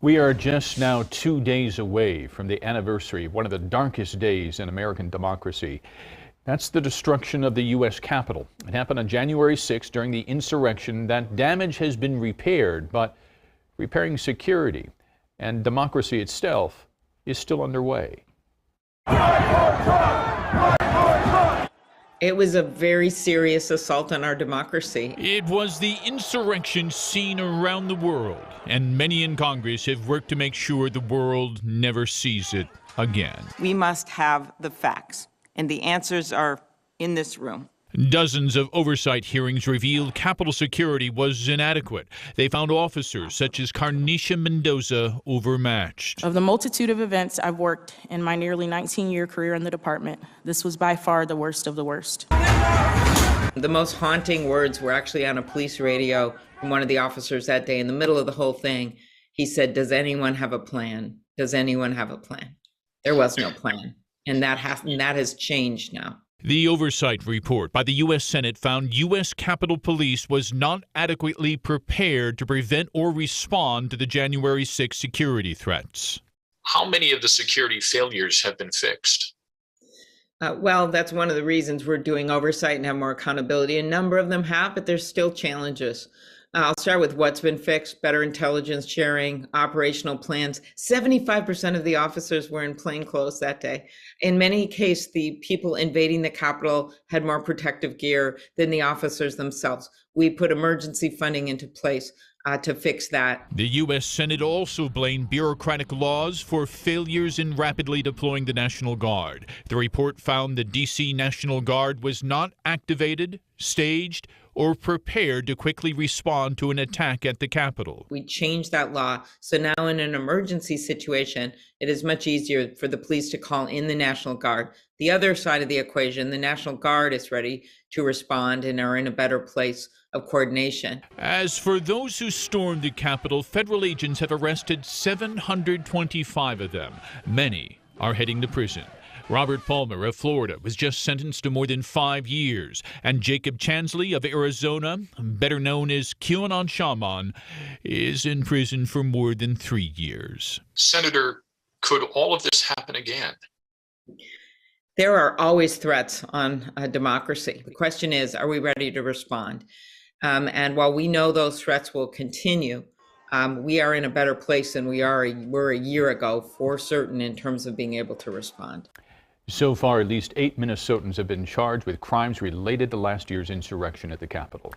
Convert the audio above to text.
We are just now 2 days away from the anniversary of one of the darkest days in American democracy. That's the destruction of the U.S. Capitol. It happened on January 6th during the insurrection. That damage has been repaired, but repairing security and democracy itself is still underway. It was a very serious assault on our democracy. It was the insurrection seen around the world, and many in Congress have worked to make sure the world never sees it again. We must have the facts, and the answers are in this room. Dozens of oversight hearings revealed Capitol security was inadequate. They found officers such as Carnicia Mendoza overmatched. Of the multitude of events I've worked in my nearly 19-year career in the department, this was by far the worst of the worst. The most haunting words were actually on a police radio from one of the officers that day. In the middle of the whole thing, he said, "Does anyone have a plan? Does anyone have a plan?" There was no plan, and that has changed now. The oversight report by the U.S. Senate found U.S. Capitol Police was not adequately prepared to prevent or respond to the January 6 security threats. How many of the security failures have been fixed? Well, that's one of the reasons we're doing oversight and have more accountability. A number of them have, but there's still challenges. I'll start with what's been fixed: better intelligence sharing, operational plans. 75% of the officers were in plain clothes that day. In many cases, the people invading the Capitol had more protective gear than the officers themselves. We put emergency funding into place to fix that. The U.S. Senate also blamed bureaucratic laws for failures in rapidly deploying the National Guard. The report found the D.C. National Guard was not activated, staged, or prepared to quickly respond to an attack at the Capitol. We changed that law, so now in an emergency situation, it is much easier for the police to call in the National Guard. The other side of the equation, the National Guard is ready to respond and are in a better place of coordination. As for those who stormed the Capitol, federal agents have arrested 725 of them. Many are heading to prison. Robert Palmer of Florida was just sentenced to more than 5 years, and Jacob Chansley of Arizona, better known as QAnon Shaman, is in prison for more than 3 years. Senator, could all of this happen again? There are always threats on democracy. The question is, are we ready to respond? And while we know those threats will continue, we are in a better place than we were a year ago, for certain, in terms of being able to respond. So far, at least 8 Minnesotans have been charged with crimes related to last year's insurrection at the Capitol.